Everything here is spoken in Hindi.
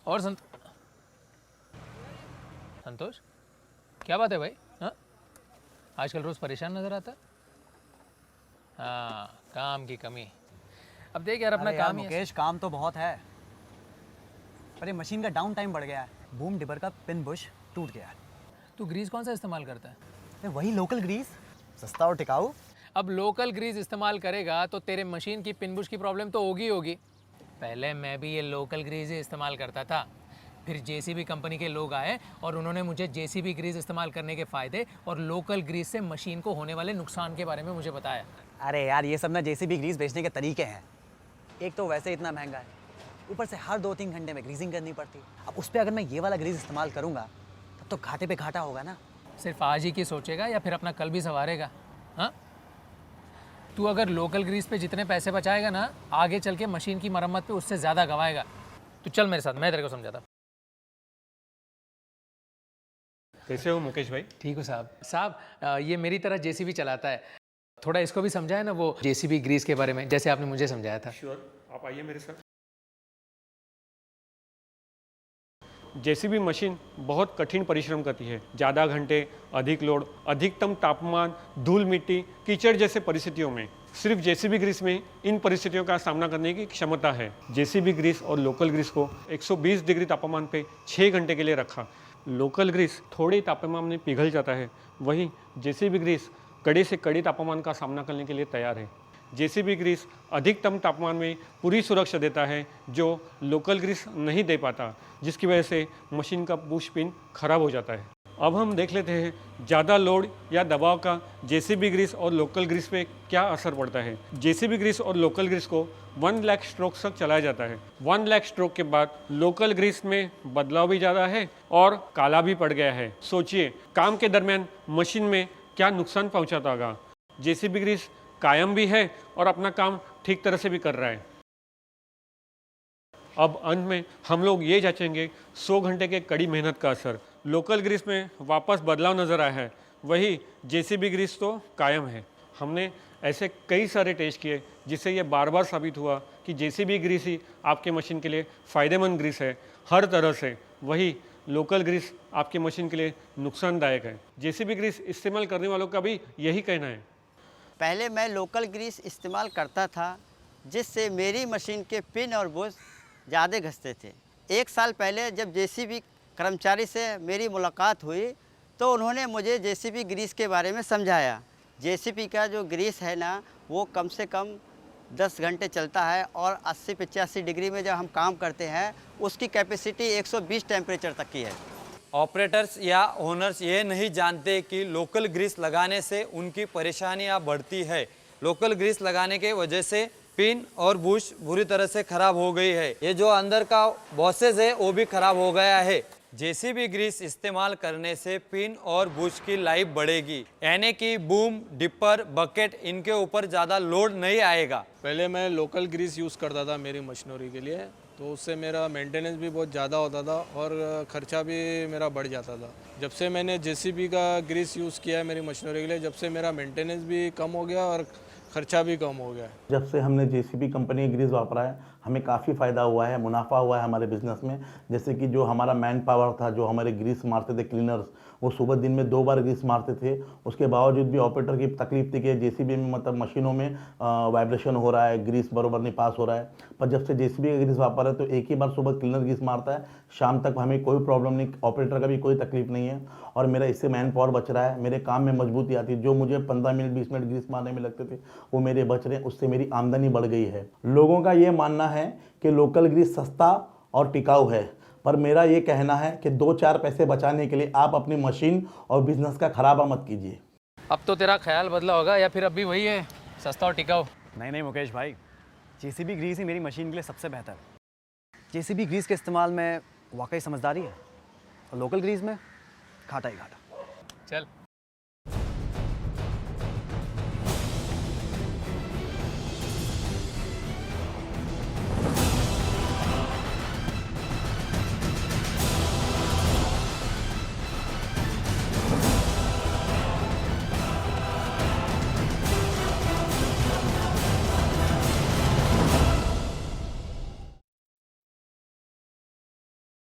और संतोष, क्या बात है भाई? हाँ, आजकल रोज परेशान नजर आता है। हाँ, काम की कमी। अब देख यार, अपना काम ही मुकेश, काम तो बहुत है, पर ये मशीन का डाउन टाइम बढ़ गया है। बूम डिबर का पिन बुश टूट गया है। तू ग्रीस कौन सा इस्तेमाल करता है? वही लोकल ग्रीस, सस्ता और टिकाऊ। अब लोकल ग्रीस इस्तेमाल करेगा तो तेरे मशीन की पिन बुश की प्रॉब्लम तो होगी होगी। पहले मैं भी ये लोकल ग्रीस ही इस्तेमाल करता था, फिर जेसीबी कंपनी के लोग आए और उन्होंने मुझे जेसीबी ग्रीस इस्तेमाल करने के फ़ायदे और लोकल ग्रीस से मशीन को होने वाले नुकसान के बारे में मुझे बताया। अरे यार, ये सब ना जेसीबी ग्रीस बेचने के तरीके हैं। एक तो वैसे इतना महंगा है, ऊपर से हर 2-3 घंटे में ग्रीसिंग करनी पड़ती है। अब उस पर अगर मैं ये वाला ग्रीस इस्तेमाल करूँगा तब तो घाटे पे घाटा होगा ना। सिर्फ आज ही की सोचेगा या फिर अपना कल भी संवारेगा? हाँ, तू अगर लोकल ग्रीस पे जितने पैसे बचाएगा ना, आगे चल के मशीन की मरम्मत पे उससे ज़्यादा गवाएगा। तू चल मेरे साथ, मैं तेरे को समझाता। कैसे हो मुकेश भाई? ठीक हो साहब। साहब, ये मेरी तरह जेसीबी चलाता है, थोड़ा इसको भी समझाए ना वो जेसीबी ग्रीस के बारे में, जैसे आपने मुझे समझाया था। श्योर, आप आइए मेरे साथ। जेसीबी मशीन बहुत कठिन परिश्रम करती है। ज़्यादा घंटे, अधिक लोड, अधिकतम तापमान, धूल मिट्टी, कीचड़ जैसे परिस्थितियों में सिर्फ जेसीबी ग्रीस में इन परिस्थितियों का सामना करने की क्षमता है। जेसीबी ग्रीस और लोकल ग्रीस को 120 डिग्री तापमान पे 6 घंटे के लिए रखा। लोकल ग्रीस थोड़े तापमान में पिघल जाता है, वहीं जेसीबी ग्रीस कड़े से कड़े तापमान का सामना करने के लिए तैयार है। जेसीबी ग्रीस अधिकतम तापमान में पूरी सुरक्षा देता है जो लोकल ग्रीस नहीं दे पाता, जिसकी वजह से मशीन का पुश पिन खराब हो जाता है। अब हम देख लेते हैं ज़्यादा लोड या दबाव का जेसीबी ग्रीस और लोकल ग्रीस पे क्या असर पड़ता है। जेसीबी ग्रीस और लोकल ग्रीस को 1 लाख स्ट्रोक तक चलाया जाता है। 1 लाख स्ट्रोक के बाद लोकल ग्रीस में बदलाव भी ज़्यादा है और काला भी पड़ गया है। सोचिए, काम के दरमियान मशीन में क्या नुकसान पहुँचाता होगा। जेसीबी ग्रीस कायम भी है और अपना काम ठीक तरह से भी कर रहा है। अब अंत में हम लोग ये जांचेंगे 100 घंटे के कड़ी मेहनत का असर। लोकल ग्रीस में वापस बदलाव नज़र आया है, वही जेसीबी ग्रीस तो कायम है। हमने ऐसे कई सारे टेस्ट किए जिससे ये बार बार साबित हुआ कि जेसीबी ग्रीस ही आपके मशीन के लिए फ़ायदेमंद ग्रीस है हर तरह से, वही लोकल ग्रीस आपकी मशीन के लिए नुकसानदायक है। जेसीबी ग्रीस इस्तेमाल करने वालों का भी यही कहना है। पहले मैं लोकल ग्रीस इस्तेमाल करता था, जिससे मेरी मशीन के पिन और बुश ज़्यादा घसते थे। 1 साल पहले जब जेसीबी कर्मचारी से मेरी मुलाकात हुई तो उन्होंने मुझे जेसीबी ग्रीस के बारे में समझाया। जेसीबी का जो ग्रीस है ना, वो कम से कम 10 घंटे चलता है और 80-85 डिग्री में जब हम काम करते हैं उसकी कैपेसिटी 120 टेम्परेचर तक की है। ऑपरेटर्स या ओनर्स ये नहीं जानते कि लोकल ग्रीस लगाने से उनकी परेशानियां बढ़ती है। लोकल ग्रीस लगाने के वजह से पिन और बुश बुरी तरह से खराब हो गई है। ये जो अंदर का बॉसेस है वो भी खराब हो गया है। जेसीबी ग्रीस इस्तेमाल करने से पिन और बुश की लाइफ बढ़ेगी, यानी कि बूम, डिपर, बकेट इनके ऊपर ज़्यादा लोड नहीं आएगा। पहले मैं लोकल ग्रीस यूज़ करता था मेरी मशीनरी के लिए, तो उससे मेरा मेंटेनेंस भी बहुत ज़्यादा होता था और ख़र्चा भी मेरा बढ़ जाता था। जब से मैंने जेसीबी का ग्रीस यूज़ किया है मेरी मशीनरी के लिए, जब से मेरा मेंटेनेंस भी कम हो गया और खर्चा भी कम हो गया है। जब से हमने जेसीबी कंपनी का ग्रीस वापरा है हमें काफ़ी फ़ायदा हुआ है, मुनाफा हुआ है हमारे बिज़नेस में। जैसे कि जो हमारा मैन पावर था, जो हमारे ग्रीस मारते थे क्लीनर्स, वो सुबह दिन में 2 बार ग्रीस मारते थे। उसके बावजूद भी ऑपरेटर की तकलीफ थी कि जेसीबी में मतलब मशीनों में वाइब्रेशन हो रहा है, ग्रीस बराबर नहीं पास हो रहा है। पर जब से जेसीबी का ग्रीस वापरा है तो एक ही बार सुबह क्लीनर ग्रीस मारता है, शाम तक हमें कोई प्रॉब्लम नहीं, ऑपरेटर का भी कोई तकलीफ नहीं है और मेरा इससे मैन पावर बच रहा है। मेरे काम में मजबूती आती है, जो मुझे 15 मिनट 20 मिनट ग्रीस मारने में लगते थे वो मेरे बच रहे हैं, उससे मेरी आमदनी बढ़ गई है। लोगों का ये मानना है कि लोकल ग्रीस सस्ता और टिकाऊ है, पर मेरा ये कहना है कि 2-4 पैसे बचाने के लिए आप अपनी मशीन और बिजनेस का खराबा मत कीजिए। अब तो तेरा ख्याल बदला होगा या फिर अभी वही है, सस्ता और टिकाऊ? नहीं मुकेश भाई, जेसीबी ग्रीस ही मेरी मशीन के लिए सबसे बेहतर है। जेसीबी ग्रीस के इस्तेमाल में वाकई समझदारी है और लोकल ग्रीस में घाटा ही घाटा। चल।